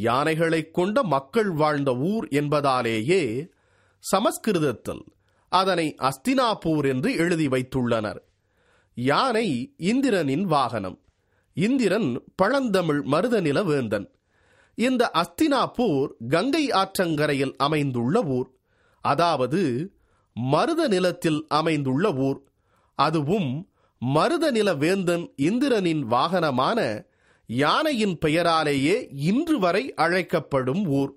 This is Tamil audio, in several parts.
யானைகளை கொண்ட மக்கள் வாழ்ந்த ஊர் என்பதாலேயே சமஸ்கிருதத்தில் அதனை அஸ்தினாபூர் என்று எழுதி வைத்துள்ளனர். யானை இந்திரனின் வாகனம். இந்திரன் பழந்தமிழ் மருதநில வேந்தன். இந்த அஸ்தினாபூர் கங்கை ஆற்றங்கரையில் அமைந்துள்ள ஊர், அதாவது மருத நிலத்தில் அமைந்துள்ள ஊர். அதுவும் மருதநில வேந்தன் இந்திரனின் வாகனமான யானையின் பெயராலேயே இன்று வரை அழைக்கப்படும் ஊர்.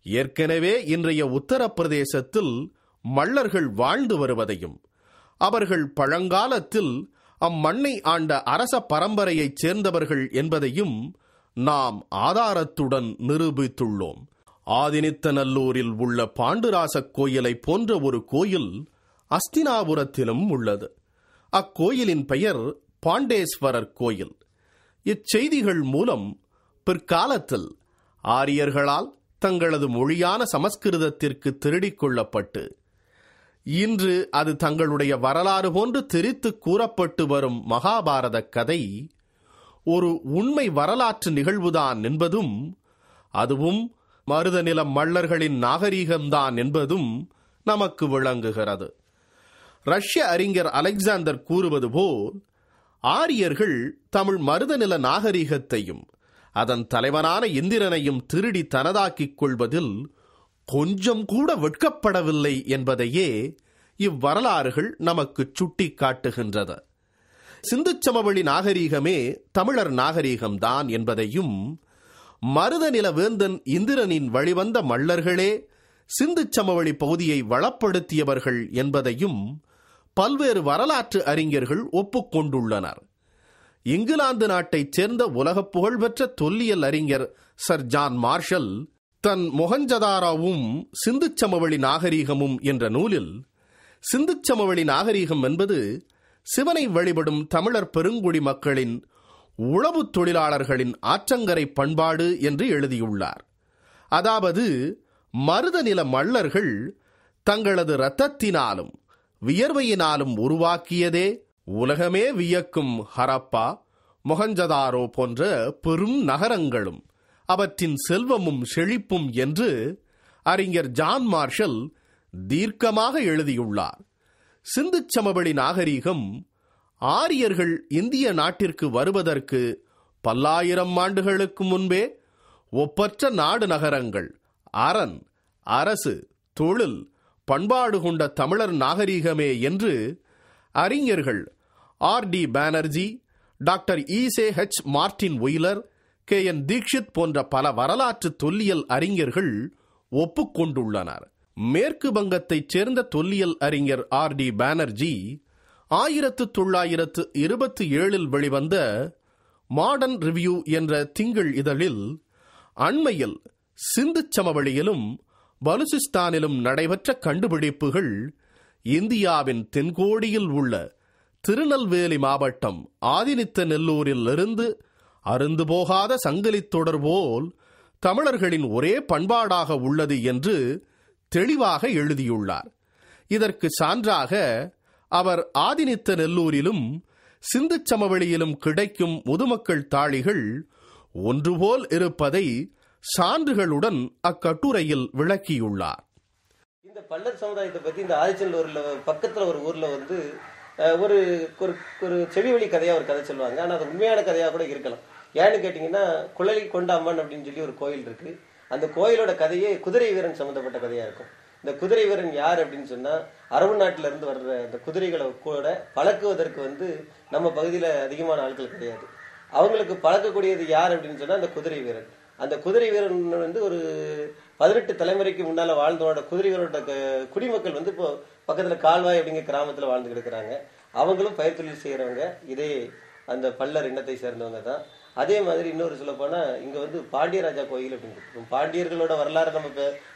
ஏற்கனவே இன்றைய உத்தரப்பிரதேசத்தில் மல்லர்கள் வாழ்ந்து வருவதையும் அவர்கள் பழங்காலத்தில் அம்மண்ணை ஆண்ட அரச பரம்பரையைச் சேர்ந்தவர்கள் என்பதையும் நாம் ஆதாரத்துடன் நிரூபித்துள்ளோம். ஆதினித்தநல்லூரில் உள்ள பாண்டுராசக் கோயிலை போன்ற ஒரு கோயில் அஸ்தினாபுரத்திலும் உள்ளது. அக்கோயிலின் பெயர் பாண்டேஸ்வரர் கோயில். இச்செய்திகள் மூலம் பிற்காலத்தில் ஆரியர்களால் தங்களது மொழியான சமஸ்கிருதத்திற்கு திருடிக் கொள்ளப்பட்டு இன்று அது தங்களுடைய வரலாறு போன்று திரித்து கூறப்பட்டு வரும் மகாபாரத கதை ஒரு உண்மை வரலாற்று நிகழ்வுதான் என்பதும், அதுவும் மருதநில மல்லர்களின் நாகரீகம்தான் என்பதும் நமக்கு விளங்குகிறது. ரஷ்ய அறிஞர் அலெக்சாண்டர் கூறுவது போல், ஆரியர்கள் தமிழ் மருதநில நாகரீகத்தையும் அதன் தலைவனான இந்திரனையும் திருடி தனதாக்கிக் கொள்வதில் கொஞ்சம் கூட வெட்கப்படவில்லை என்பதையே இவ்வரலாறுகள் நமக்கு சுட்டி காட்டுகின்றது. சிந்து சமவெளி நாகரீகமே தமிழர் நாகரீகம்தான் என்பதையும், மருதநில வேந்தன் இந்திரனின் வழிவந்த மல்லர்களே சிந்து சமவெளி பகுதியை வளப்படுத்தியவர்கள் என்பதையும் பல்வேறு வரலாற்று அறிஞர்கள் ஒப்புக்கொண்டுள்ளனர். இங்கிலாந்து நாட்டைச் சேர்ந்த உலக புகழ்பெற்ற தொல்லியல் அறிஞர் சர் ஜான் மார்ஷல் தன் மொஹஞ்சதாரோவும் சிந்து சமவெளி நாகரீகமும் என்ற நூலில், சிந்து சமவெளி நாகரீகம் என்பது சிவனை வழிபடும் தமிழர் பெருங்குடி மக்களின் உழவு தொழிலாளர்களின் ஆற்றங்கரை பண்பாடு என்று எழுதியுள்ளார். அதாவது மருதநில மல்லர்கள் தங்களது இரத்தத்தினாலும் வியர்வையினாலும் உருவாக்கியதே உலகமே வியக்கும் ஹரப்பா, மொஹஞ்சதாரோ போன்ற பெரும் நகரங்களும் அவற்றின் செல்வமும் செழிப்பும் என்று அறிஞர் ஜான் மார்ஷல் தீர்க்கமாக எழுதியுள்ளார். சிந்து சமவெளி நாகரீகம் ஆரியர்கள் இந்திய நாட்டிற்கு வருவதற்கு பல்லாயிரம் ஆண்டுகளுக்கு முன்பே ஒப்பற்ற நாடு நகரங்கள், அரண், அரசு, தொழில், பண்பாடு கொண்ட தமிழர் நாகரீகமே என்று அறிஞர்கள் R D. Banerjee, doctor E H. Martin Wheeler, K N. Dikshit போன்ற பல வரலாற்று தொல்லியல் அறிஞர்கள் ஒப்புக்கொண்டுள்ளனர். மேற்கு வங்கத்தைச் சேர்ந்த தொல்லியல் அறிஞர் ஆர்.டி. பானர்ஜி 1927 வெளிவந்த மாடர்ன் ரிவ்யூ என்ற திங்கள் இதழில் அண்மையில் சிந்து சமவெளியிலும் பலுசிஸ்தானிலும் நடைபெற்ற கண்டுபிடிப்புகள் இந்தியாவின் தென்கோடியில் உள்ள திருநெல்வேலி மாவட்டம் ஆதினித்தநல்லூரில் இருந்து அருந்து போகாத சங்கிலித் தொடர் போல் தமிழர்களின் ஒரே பண்பாடாக உள்ளது என்று தெளிவாக எழுதியுள்ளார். இதற்கு சான்றாக அவர் ஆதினித்தநல்லூரிலும் சிந்து சமவெளியிலும் கிடைக்கும் முதுமக்கள் தாழிகள் ஒன்றுபோல் இருப்பதை சான்றுகளுடன் அக்கட்டுரையில் விளக்கியுள்ளார். இந்த பல்லர் சமுதாயத்தை பத்தி இந்த ஆதிச்சநல்லூர்ல பக்கத்துல ஒரு ஊர்ல வந்து ஒரு ஒரு செவி வழி கதையா ஒரு கதை சொல்லுவாங்க. ஆனா அது உண்மையான கதையா கூட இருக்கலாம். ஏன்னு கேட்டீங்கன்னா, குழலி கொண்ட அம்மன் அப்படின்னு சொல்லி ஒரு கோயில் இருக்கு. அந்த கோயிலோட கதையே குதிரை வீரன் சம்பந்தப்பட்ட கதையா இருக்கும். இந்த குதிரை வீரன் யார் அப்படின்னு சொன்னா, அரபு நாட்டில இருந்து வர்ற அந்த குதிரைகளை கூட பழக்குவதற்கு வந்து நம்ம பகுதியில அதிகமான ஆட்கள் கிடையாது. அவங்களுக்கு பழக்கக்கூடியது யார் அப்படின்னு சொன்னா அந்த குதிரை வீரன். அந்த குதிரை வீரன் வந்து ஒரு 18 தலைமுறைக்கு முன்னால வாழ்ந்தோட குதிரை வீரனோட குடிமக்கள் வந்து இப்போ பக்கத்துல கால்வாய் அப்படிங்கிற கிராமத்துல வாழ்ந்து கிடக்குறாங்க. அவங்களும் பயிர் தொழில் செய்யறவங்க, இதே அந்த பல்லர் இனத்தை சேர்ந்தவங்க தான். அதே மாதிரி இன்னொரு சொல்ல போனா, இங்க வந்து பாண்டியராஜா கோயில் அப்படின்னு பாண்டியர்களோட வரலாறு நம்ம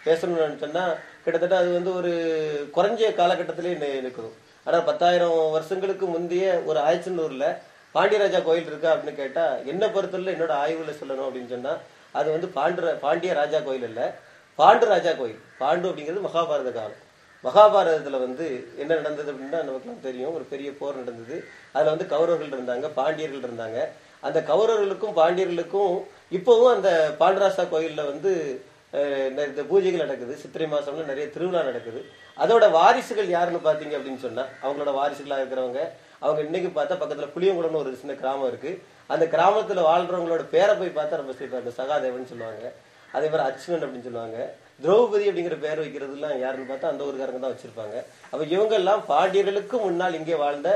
பேசணும்னு சொன்னா கிட்டத்தட்ட அது வந்து ஒரு குறைஞ்ச காலகட்டத்திலே இருக்குது. ஆனா 10,000 வருஷங்களுக்கு முந்தைய ஒரு ஆதிச்சநல்லூர்ல பாண்டியராஜா கோயில் இருக்கா அப்படின்னு கேட்டா, என்ன பொறுத்தவரை என்னோட ஆய்வுல சொல்லணும் அப்படின்னு சொன்னா, அது வந்து பாண்டிய ராஜா கோயில் இல்ல, பாண்டு ராஜா கோயில். பாண்டு அப்படிங்கிறது மகாபாரத காலம். மகாபாரதத்துல வந்து என்ன நடந்தது அப்படின்னா நமக்கு தெரியும். ஒரு பெரிய போர் நடந்தது. அதுல வந்து கௌரவர்கள் இருந்தாங்க, பாண்டியர்கள் இருந்தாங்க. அந்த கௌரவர்களுக்கும் பாண்டியர்களுக்கும் இப்போவும் அந்த பாண்டராசா கோயில்ல வந்து இந்த பூஜைகள் நடக்குது. சித்திரை மாசம்ல நிறைய திருவிழா நடக்குது. அதோட வாரிசுகள் யாருன்னு பாத்தீங்க அப்படின்னு சொன்னா, அவங்களோட வாரிசுகளா இருக்கிறவங்க, அவங்க இன்னைக்கு பார்த்தா பக்கத்துல புளியங்குளம்னு ஒரு சின்ன கிராமம் இருக்கு. அந்த கிராமத்துல வாழ்றவங்களோட பேரை போய் பார்த்தா ரொம்ப சிரிப்பாங்க. சகாதேவன் சொல்லுவாங்க, அதே மாதிரி அச்சுனன் அப்படின்னு சொல்லுவாங்க. திரௌபதி அப்படிங்கிற பேர் வைக்கிறதுலாம் யாருன்னு பார்த்தா அந்த ஊருக்காரங்க தான் வச்சிருப்பாங்க. அப்ப இவங்க எல்லாம் பாண்டியர்களுக்கு முன்னால் இங்கே வாழ்ந்த,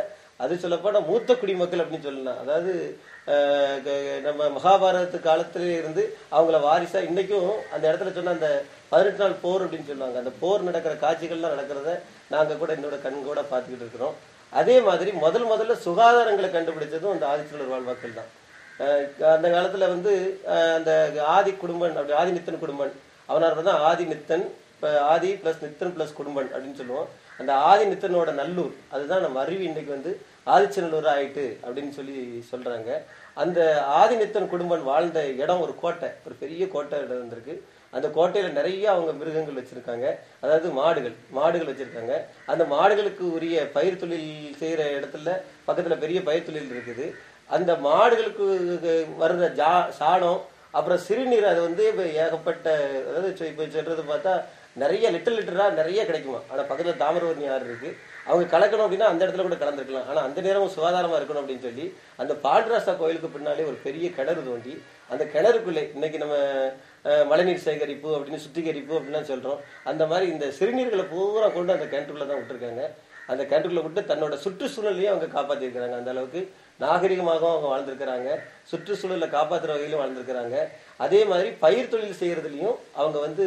அது சொல்லப்போனா மூத்த குடிமக்கள் அப்படின்னு சொல்லலாம். அதாவது நம்ம மகாபாரத காலத்திலே இருந்து அவங்கள வாரிசா இன்னைக்கும் அந்த இடத்துல சொன்ன அந்த 18 நாள் போர் அப்படின்னு சொல்லுவாங்க. அந்த போர் நடக்கிற காட்சிகள்லாம் நடக்கிறத நாங்க கூட என்னோட கண் கூட பார்த்துக்கிட்டு இருக்கிறோம். அதே மாதிரி முதல்ல சுகாதாரங்களை கண்டுபிடிச்சதும் அந்த ஆதிச்சநல்லூர் வாழ்வாக்கள் தான். அந்த காலத்துல வந்து அந்த ஆதி குடும்பன், அப்படி ஆதிநித்தன் குடும்பன், அவனார் தான் ஆதிநித்தன், ஆதி பிளஸ் நித்தன் பிளஸ் குடும்பன் அப்படின்னு சொல்லுவோம். அந்த ஆதிநித்தனோட நல்லூர், அதுதான் நம்ம அருவி இன்னைக்கு வந்து ஆதிச்சநல்லூர் ஆயிட்டு அப்படின்னு சொல்றாங்க. அந்த ஆதிநித்தன் குடும்பன் வாழ்ந்த இடம் ஒரு கோட்டை, ஒரு பெரிய கோட்டை இடம் இருந்திருக்கு. அந்த கோட்டையில நிறைய அவங்க மிருகங்கள் வச்சிருக்காங்க, அதாவது மாடுகள் வச்சிருக்காங்க. அந்த மாடுகளுக்கு உரிய பயிர் தொழில் செய்யற இடத்துல பக்கத்துல பெரிய பயிர் தொழில் இருக்குது. அந்த மாடுகளுக்கு வர்ற சாணம், அப்புறம் சிறுநீர், அது வந்து ஏகப்பட்ட, அதாவது இப்ப சொல்றது பார்த்தா நிறைய லிட்டரா நிறைய கிடைக்குமா. ஆனா பக்கத்துல தாமிரபரணி ஆறு இருக்கு, அவங்க கலக்கணும் அப்படின்னா அந்த இடத்துல கூட கலந்துருக்கலாம். ஆனா அந்த நேரமும் சுகாதாரமா இருக்கணும் அப்படின்னு சொல்லி அந்த பாண்டராசா கோயிலுக்கு பின்னாலே ஒரு பெரிய கிணறு தோண்டி, அந்த கிணறுக்குள்ளே இன்னைக்கு நம்ம மழைநீர் சேகரிப்பு அப்படின்னு சுத்திகரிப்பு அப்படின்னு சொல்றோம். அந்த மாதிரி இந்த சிறுநீர்களை பூரா கொண்டு அந்த கிணற்றுக்குள்ள தான் விட்டுருக்காங்க. அந்த கிணற்றுக்குள்ள விட்டு தன்னோட சுற்றுச்சூழலையும் அவங்க காப்பாற்றிருக்கிறாங்க. அந்த அளவுக்கு நாகரிகமாகவும் அவங்க வாழ்ந்திருக்கிறாங்க, சுற்றுச்சூழலை காப்பாற்றுற வகையிலும் வாழ்ந்திருக்கிறாங்க. அதே மாதிரி பயிர் தொழில் செய்யறதுலயும் அவங்க வந்து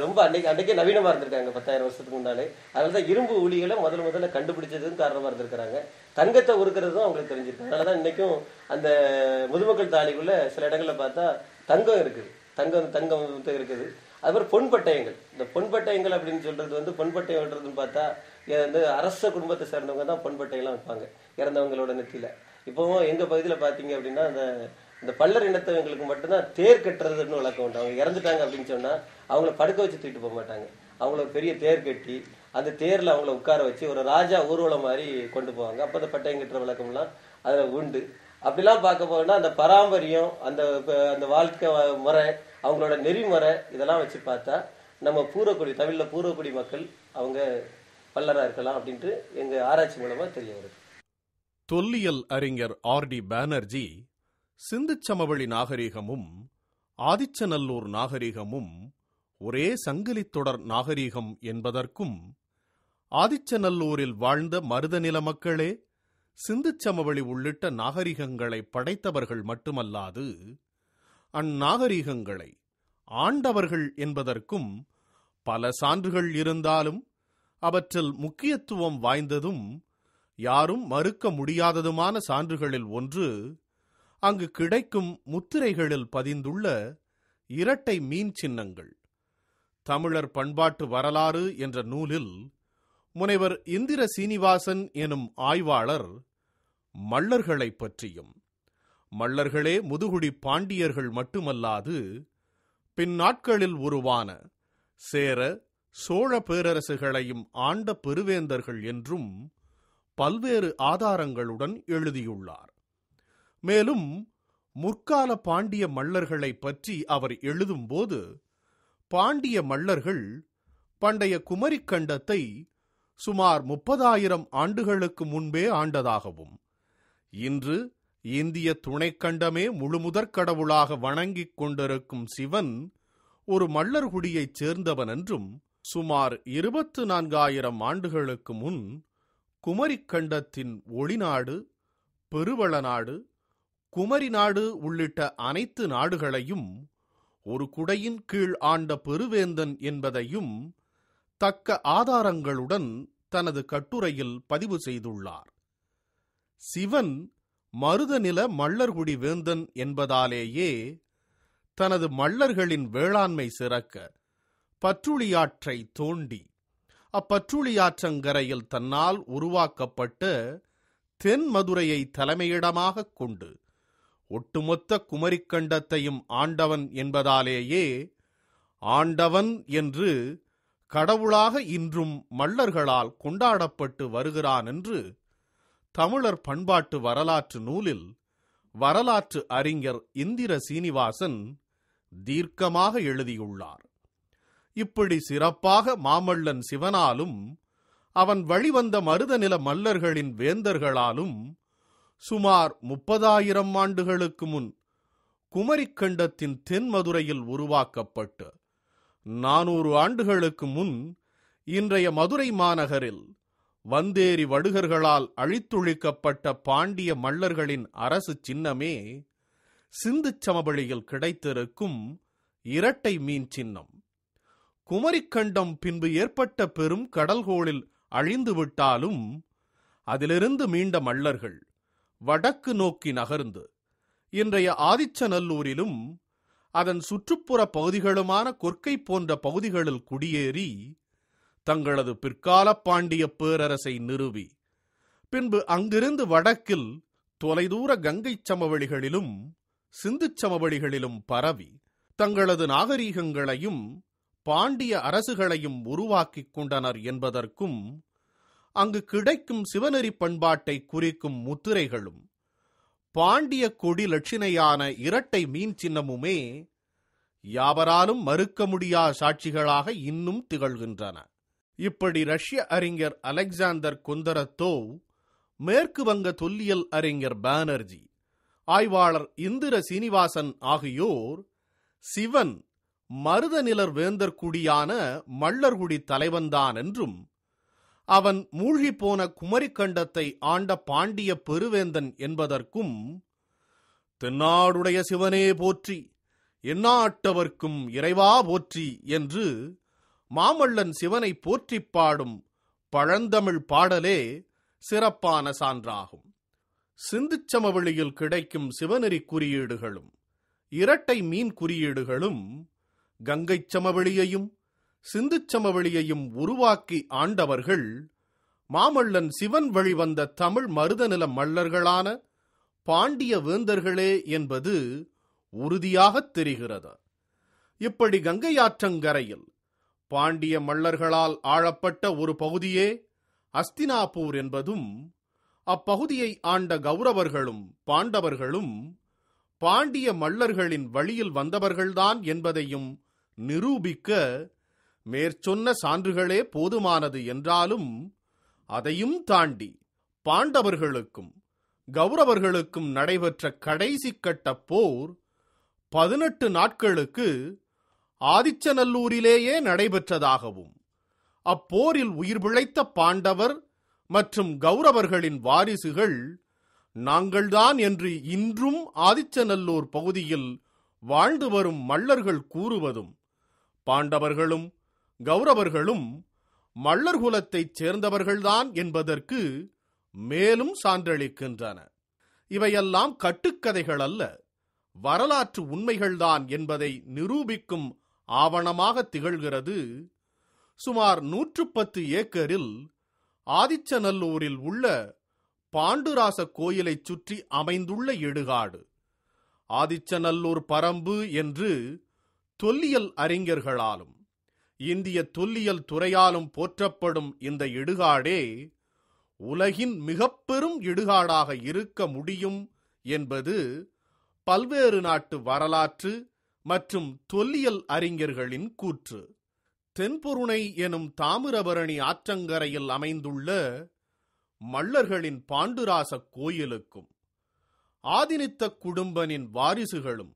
ரொம்ப அன்னைக்கே நவீனமா இருந்திருக்காங்க 10,000 வருஷத்துக்கு முன்னாலே. அதனாலதான் இரும்பு ஊழிகளை முதல்ல கண்டுபிடிச்சதும் காரணமா இருந்திருக்கிறாங்க. தங்கத்தை உருக்கிறதும் அவங்களுக்கு தெரிஞ்சிருக்கு. அதனாலதான் இன்னைக்கும் அந்த முதுமக்கள் தாலிக்குள்ள சில இடங்கள்ல பார்த்தா தங்கம் இருக்குது, தங்கம் இருக்குது. அதுபோல பொன்பட்டயங்கள், இந்த பொன்பட்டயங்கள் அப்படின்னு சொல்றது வந்து, பொன்பட்டயம்ன்றதுன்னு பார்த்தா வந்து அரச குடும்பத்தை சேர்ந்தவங்க தான் பொன்பட்டையெல்லாம் வைப்பாங்க இறந்தவங்களோட நெத்தியில. இப்பவும் எங்க பகுதியில பாத்தீங்க அப்படின்னா இந்த பல்லர் இனத்தவங்களுக்கு மட்டும்தான் தேர் கட்டுறதுன்னு வழக்கம் உண்டு. அவங்க இறந்துட்டாங்க அப்படின்னு சொன்னா அவங்கள படுக்க வச்சு தூக்கிட்டு போக மாட்டாங்க. அவங்கள பெரிய தேர் கட்டி அந்த தேர்ல அவங்கள உட்கார வச்சு ஒரு ராஜா ஊர்வலம் மாதிரி கொண்டு போவாங்க. அப்ப அந்த பட்டயம் கட்டுற வழக்கம்லாம் அதுல உண்டு. அப்படிலாம் பார்க்க போனா அந்த பராம்பரியம், அந்த வாழ்க்கை முறை, அவங்களோட நெறிமுறை, இதெல்லாம் வச்சு பார்த்தா நம்ம தமிழ்ல பூர்வக்குடி மக்கள் அவங்க பல்லரா இருக்கலாம் அப்படின்ட்டு எங்க ஆராய்ச்சி மூலமா தெரிய வருது. தொல்லியல் அறிஞர் R.D. பானர்ஜி சிந்துச் சமவெளி நாகரிகமும் ஆதிச்சநல்லூர் நாகரிகமும் ஒரே சங்கிலித் தொடர் நாகரிகம் என்பதற்கும், ஆதிச்சநல்லூரில் வாழ்ந்த மருதநில மக்களே சிந்துச் சமவெளி உள்ளிட்ட நாகரிகங்களை படைத்தவர்கள் மட்டுமல்லாது அந்நாகரிகங்களை ஆண்டவர்கள் என்பதற்கும் பல சான்றுகள் இருந்தாலும் அவற்றில் முக்கியத்துவம் வாய்ந்ததும் யாரும் மறுக்க முடியாததுமான சான்றுகளில் ஒன்று அங்கு கிடைக்கும் முத்திரைகளில் பதிந்துள்ள இரட்டை மீன் சின்னங்கள். தமிழர் பண்பாட்டு வரலாறு என்ற நூலில் முனைவர் இந்திர சீனிவாசன் எனும் ஆய்வாளர் மள்ளர்களை பற்றியும், மள்ளர்களே முதுகுடி பாண்டியர்கள் மட்டுமல்லாது பின்னாட்களில் உருவான சேர சோழ பேரரசுகளையும் ஆண்ட பெருவேந்தர்கள் என்றும் பல்வேறு ஆதாரங்களுடன் எழுதியுள்ளார். மேலும் முற்கால பாண்டிய மள்ளர்களை பற்றி அவர் எழுதும்போது, பாண்டிய மள்ளர்கள் பண்டைய குமரிக்கண்டத்தை சுமார் 30,000 ஆண்டுகளுக்கு முன்பே ஆண்டதாகவும், இன்று இந்திய துணைக்கண்டமே முழுமுதற் கடவுளாக வணங்கிக் கொண்டிருக்கும் சிவன் ஒரு மள்ளர்குடியைச் சேர்ந்தவன் என்றும், சுமார் 24,000 ஆண்டுகளுக்கு முன் குமரிக்கண்டத்தின் ஒளிநாடு, பெருவளநாடு, குமரி நாடு உள்ளிட்ட அனைத்து நாடுகளையும் ஒரு குடையின் கீழ் ஆண்ட பெருவேந்தன் என்பதையும் தக்க ஆதாரங்களுடன் தனது கட்டுரையில் பதிவு செய்துள்ளார். சிவன் மருதநில மள்ளர்குடி வேந்தன் என்பதாலேயே தனது மள்ளர்களின் வேளாண்மை சிறக்க பற்றுளியாற்றை தோண்டி அப்பற்றுளியாற்றங்கரையில் தன்னால் உருவாக்கப்பட்ட தென்மதுரையை தலைமையிடமாகக் கொண்டு ஒட்டுமொத்த குமரிக்கண்டத்தையும் ஆண்டவன் என்பதாலேயே ஆண்டவன் என்று கடவுளாக இன்றும் மள்ளர்களால் கொண்டாடப்பட்டு வருகிறான் என்று தமிழர் பண்பாட்டு வரலாற்று நூலில் வரலாற்று அறிஞர் இந்திர சீனிவாசன் தீர்க்கமாக எழுதியுள்ளார். இப்படி சிறப்பாக மாமல்லன் சிவனாலும் அவன் வழிவந்த மருதநில மல்லர்களின் வேந்தர்களாலும் சுமார் 30,000 ஆண்டுகளுக்கு முன் குமரிக்கண்டத்தின் தென்மதுரையில் உருவாக்கப்பட்டு 400 ஆண்டுகளுக்கு முன் இன்றைய மதுரை மாநகரில் வந்தேரி வடுகர்களால் அழித்தொழிக்கப்பட்ட பாண்டிய மல்லர்களின் அரசு சின்னமே சிந்துச் சமவெளியில் கிடைத்திருக்கும் இரட்டை மீன் சின்னம். குமரிக்கண்டம் பின்பு ஏற்பட்ட பெரும் கடல்கோளில் அழிந்துவிட்டாலும் அதிலிருந்து மீண்ட மல்லர்கள் வடக்கு நோக்கி நகர்ந்து இன்றைய ஆதிச்சநல்லூரிலும் அதன் சுற்றுப்புற பகுதிகளுமான கொற்கை போன்ற பகுதிகளில் குடியேறி தங்களது பிற்கால பாண்டிய பேரரசை நிறுவி பின்பு அங்கிருந்து வடக்கில் தொலைதூர கங்கை சமவெளிகளிலும் சிந்துச் சமவெளிகளிலும் பரவி தங்களது நாகரீகங்களையும் பாண்டிய அரசுகளையும் உருவாக்கிக் கொண்டனர் என்பதற்கும் அங்கு கிடைக்கும் சிவநெறி பண்பாட்டை குறிக்கும் முத்திரைகளும் பாண்டிய கொடி லட்சினையான இரட்டை மீன் சின்னமுமே யாவராலும் மறுக்க முடியா சாட்சிகளாக இன்னும் திகழ்கின்றன. இப்படி ரஷ்ய அறிஞர் அலெக்சாண்டர் கொந்தரத்தோவ், மேற்கு வங்க தொல்லியல் அறிஞர் பானர்ஜி, ஆய்வாளர் இந்திர சீனிவாசன் ஆகியோர் சிவன் மருதநிலர் வேந்தர் குடியான மல்லர்குடி தலைவன்தான் என்றும் அவன் மூழ்கி போன குமரிக்கண்டத்தை ஆண்ட பாண்டிய பெருவேந்தன் என்பதற்கும் தென்னாடுடைய சிவனே போற்றி எந்நாட்டவர்க்கும் இறைவா போற்றி என்று மாமல்லன் சிவனை போற்றி பாடும் பழந்தமிழ் பாடலே சிறப்பான சான்றாகும். சிந்துச் சமவெளியில் கிடைக்கும் சிவநெறி குறியீடுகளும் இரட்டை மீன் குறியீடுகளும் கங்கை சமவெளியையும் சிந்துச் சமவெளியையும் உருவாக்கி ஆண்டவர்கள் மாமல்லன் சிவன் வழிவந்த தமிழ் மருதநில மல்லர்களான பாண்டிய வேந்தர்களே என்பது உறுதியாக தெரிகிறது. இப்படி கங்கை ஆற்றங்கரையில் பாண்டிய மல்லர்களால் ஆளப்பட்ட ஒரு பகுதியே அஸ்தினாபூர் என்பதும் அப்பகுதியை ஆண்ட கௌரவர்களும் பாண்டவர்களும் பாண்டிய மல்லர்களின் வழியில் வந்தவர்கள்தான் என்பதையும் நிரூபிக்க மேற்சொன்ன சான்றுகளே போதுமானது என்றாலும் அதையும் தாண்டி பாண்டவர்களுக்கும் கௌரவர்களுக்கும் நடைபெற்ற கடைசி கட்ட போர் 18 நாட்களுக்கு ஆதிச்சநல்லூரிலேயே நடைபெற்றதாகவும் அப்போரில் உயிர் பிழைத்த பாண்டவர் மற்றும் கௌரவர்களின் வாரிசுகள் நாங்கள்தான் என்று இன்றும் ஆதிச்சநல்லூர் பகுதியில் வாழ்ந்து வரும் மல்லர்கள் கூறுவதும் பாண்டவர்களும் கௌரவர்களும் மல்லர் குலத்தைச் சேர்ந்தவர்கள்தான் என்பதற்கு மேலும் சான்றளிக்கின்றன. இவையெல்லாம் கட்டுக்கதைகள் அல்ல, வரலாற்று உண்மைகள்தான் என்பதை நிரூபிக்கும் ஆவணமாக திகழ்கிறது சுமார் 110 ஏக்கரில் ஆதிச்சநல்லூரில் உள்ள பாண்டுராச கோயிலை சுற்றி அமைந்துள்ள இடுகாடு. ஆதிச்சநல்லூர் பரம்பு என்று தொல்லியல் அறிஞர்களாலும் இந்திய தொல்லியல் துறையாலும் போற்றப்படும் இந்த இடுகாடே உலகின் மிக பெரும் இடுகாடாக இருக்க முடியும் என்பது பல்வேறு நாட்டு வரலாற்று மற்றும் தொல்லியல் அறிஞர்களின் கூற்று. தென்பொருணை எனும் தாமிரபரணி ஆற்றங்கரையில் அமைந்துள்ள மல்லர்களின் பாண்டுராச கோயிலுக்கும் ஆதினித்த குடும்பனின் வாரிசுகளும்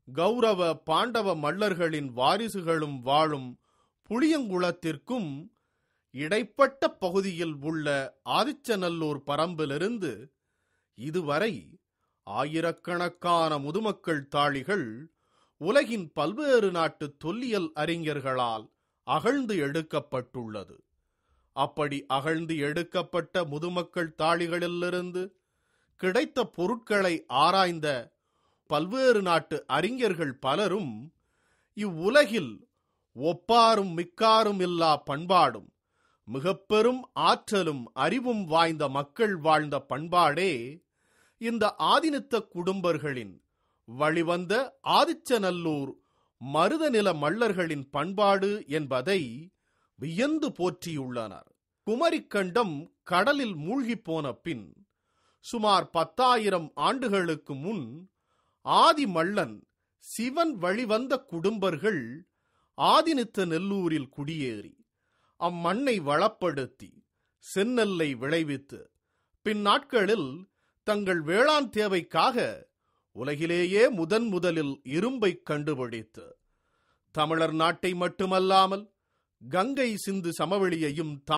கௌரவ பாண்டவ மல்லர்களின் வாரிசுகளும் வாழும் புளியங்குளத்திற்கும் இடைப்பட்ட பகுதியில் உள்ள ஆதிச்சநல்லூர் பரம்பிலிருந்து இதுவரை ஆயிரக்கணக்கான முதுமக்கள் தாழிகள் உலகின் பல்வேறு நாட்டு தொல்லியல் அறிஞர்களால் அகழ்ந்து எடுக்கப்பட்டுள்ளது. அப்படி அகழ்ந்து எடுக்கப்பட்ட முதுமக்கள் தாழிகளிலிருந்து கிடைத்த பொருட்களை ஆராய்ந்த பல்வேறு நாட்டு அறிஞர்கள் பலரும் இவ்வுலகில் ஒப்பாரும் மிக்காரும் இல்லா பண்பாடும் மிக பெரும் ஆற்றலும் அறிவும் வாய்ந்த மக்கள் வாழ்ந்த பண்பாடே இந்த ஆதினித்த குடும்பர்களின் வழிவந்த ஆதிச்சநல்லூர் மருதநில மல்லர்களின் பண்பாடு என்பதை வியந்து போற்றியுள்ளனர். குமரிக்கண்டம் கடலில் மூழ்கி போன பின் சுமார் 10,000 ஆண்டுகளுக்கு முன் ஆதி மல்லன் சிவன் வழிவந்த குடும்பர்கள் ஆதினித்த நெல்லூரில் குடியேறி அம்மண்ணை வளப்படுத்தி செந்நெல்லை விளைவித்து பின் நாட்களில் தங்கள் வேளாண் தேவைக்காக உலகிலேயே முதலில் இரும்பை கண்டுபிடித்து தமிழர் நாட்டை மட்டுமல்லாமல் கங்கை சிந்து சமவெளியையும்